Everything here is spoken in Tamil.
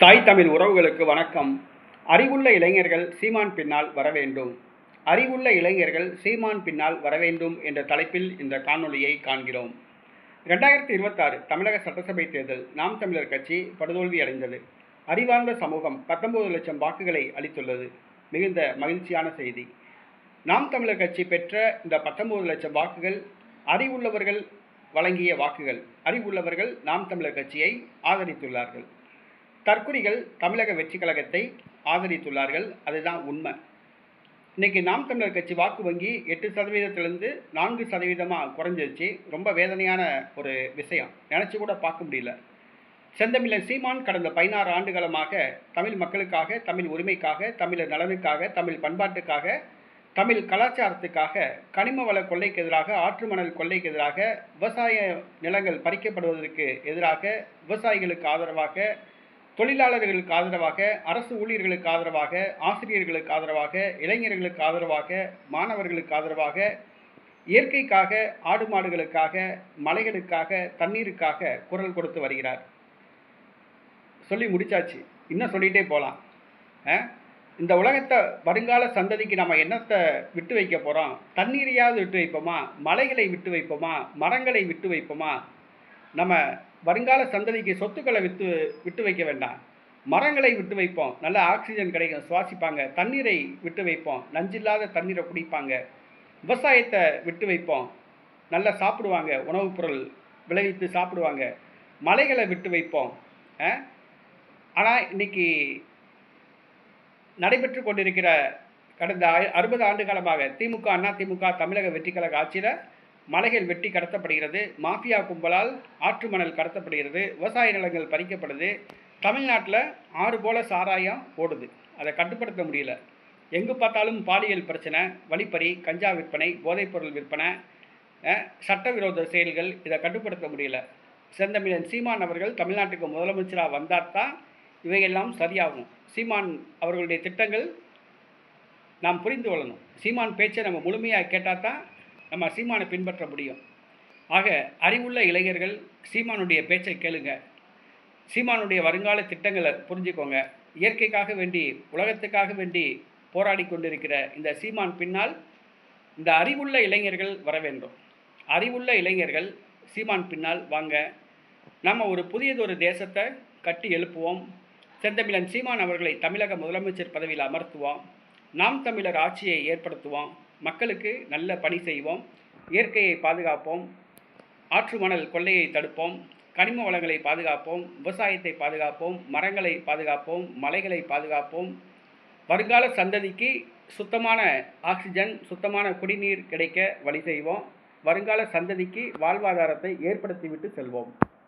தாய் தமிழ் உறவுகளுக்கு வணக்கம். அறிவுள்ள இளைஞர்கள் சீமான் பின்னால் வரவேண்டும். அறிவுள்ள இளைஞர்கள் சீமான் பின்னால் வரவேண்டும் என்ற தலைப்பில் இந்த காணொளியை காண்கிறோம். 2026 தமிழக சட்டசபை தேர்தல் நாம் தமிழர் கட்சி படுதோல்வி அடைந்தது. அறிவார்ந்த சமூகம் 19 லட்சம் வாக்குகளை அளித்துள்ளது. மிகுந்த மகிழ்ச்சியான செய்தி. நாம் தமிழர் கட்சி பெற்ற இந்த 19 லட்சம் வாக்குகள் அறிவுள்ளவர்கள் வழங்கிய வாக்குகள். அறிவுள்ளவர்கள் நாம் தமிழர் கட்சியை ஆதரித்துள்ளார்கள். தற்குறிகள் தமிழக வெற்றி கழகத்தை ஆதரித்துள்ளார்கள். அதுதான் உண்மை. இன்னைக்கு நாம் தமிழர் கட்சி வாக்கு வங்கி 8% 4% குறைஞ்சிருச்சு. ரொம்ப வேதனையான ஒரு விஷயம். நினச்சி கூட பார்க்க முடியல. செந்தமிழன் சீமான் கடந்த 16 ஆண்டுகாலமாக தமிழ் மக்களுக்காக, தமிழ் உரிமைக்காக, தமிழர் நலனுக்காக, தமிழ் பண்பாட்டுக்காக, தமிழ் கலாச்சாரத்துக்காக, கனிம வள கொள்ளைக்கு எதிராக, ஆற்று மணல் கொள்ளைக்கு எதிராக, விவசாய நிலங்கள் பறிக்கப்படுவதற்கு எதிராக, விவசாயிகளுக்கு ஆதரவாக, தொழிலாளர்களுக்கு ஆதரவாக, அரசு ஊழியர்களுக்கு ஆதரவாக, ஆசிரியர்களுக்கு ஆதரவாக, இளைஞர்களுக்கு ஆதரவாக, மாணவர்களுக்கு ஆதரவாக, இயற்கைக்காக, ஆடு மாடுகளுக்காக, மலைகளுக்காக, தண்ணீருக்காக குரல் கொடுத்து வருகிறார். சொல்லி முடிச்சாச்சு. இன்னும் சொல்லிகிட்டே போகலாம். இந்த உலகத்தை வருங்கால சந்ததிக்கு நம்ம என்னத்தை விட்டு வைக்க போகிறோம்? தண்ணீரையாவது விட்டு வைப்போமா? மலைகளை விட்டு வைப்போமா? மரங்களை விட்டு வைப்போமா? நம்ம வருங்கால சந்ததிக்கு சொத்துக்களை விட்டு வைக்க வேண்டாம். மரங்களை விட்டு வைப்போம். நல்ல ஆக்சிஜன் கிடைக்கும், சுவாசிப்பாங்க. தண்ணீரை விட்டு வைப்போம், நஞ்சில்லாத தண்ணீரை குடிப்பாங்க. விவசாயத்தை விட்டு வைப்போம், நல்லா சாப்பிடுவாங்க, உணவுப் பொருள் விளைவித்து சாப்பிடுவாங்க. மலைகளை விட்டு வைப்போம். ஆனால் இன்னைக்கு நடைபெற்று கொண்டிருக்கிற கடந்த 60 ஆண்டு காலமாக திமுக, அண்ணா திமுக, தமிழக வெற்றி கழக ஆட்சியில் மலைகள் வெட்டி கடத்தப்படுகிறது. மாஃபியா கும்பலால் ஆற்று மணல் கடத்தப்படுகிறது. விவசாய நிலங்கள் பறிக்கப்படுது. தமிழ்நாட்டில் ஆறு போல சாராயம் ஓடுது. அதை கட்டுப்படுத்த முடியல. எங்கு பார்த்தாலும் பாலியல் பிரச்சனை, வழிப்பறி, கஞ்சா விற்பனை, போதைப்பொருள் விற்பனை, சட்டவிரோத செயல்கள். இதை கட்டுப்படுத்த முடியல. செந்தமிழன் சீமான் அவர்கள் தமிழ்நாட்டுக்கு முதலமைச்சராக வந்தால் தான் இவையெல்லாம் சரியாகும். சீமான் அவர்களுடைய திட்டங்கள் நாம் புரிந்து கொள்ளணும். சீமான் பேச்சை நம்ம முழுமையாக கேட்டால் தான் நம்ம சீமானை பின்பற்ற முடியும். ஆக அறிவுள்ள இளைஞர்கள் சீமானுடைய பேச்சை கேளுங்க. சீமானுடைய வருங்கால திட்டங்களை புரிஞ்சுக்கோங்க. இயற்கைக்காக வேண்டி, உலகத்துக்காக வேண்டி போராடி கொண்டிருக்கிற இந்த சீமான் பின்னால் இந்த அறிவுள்ள இளைஞர்கள் வர வேண்டும். அறிவுள்ள இளைஞர்கள் சீமான் பின்னால் வாங்க. நம்ம ஒரு புதியதொரு தேசத்தை கட்டி எழுப்புவோம். செந்தமிழன் சீமான் அவர்களை தமிழக முதலமைச்சர் பதவியில் அமர்த்துவோம். நாம் தமிழர் ஆட்சியை ஏற்படுத்துவோம். மக்களுக்கு நல்ல பணி செய்வோம். இயற்கையை பாதுகாப்போம். ஆற்று மணல் கொள்ளையை தடுப்போம். கனிம வளங்களை பாதுகாப்போம். விவசாயத்தை பாதுகாப்போம். மரங்களை பாதுகாப்போம். மலைகளை பாதுகாப்போம். வருங்கால சந்ததிக்கு சுத்தமான ஆக்சிஜன், சுத்தமான குடிநீர் கிடைக்க வழி செய்வோம். வருங்கால சந்ததிக்கு வாழ்வாதாரத்தை ஏற்படுத்திவிட்டு செல்வோம்.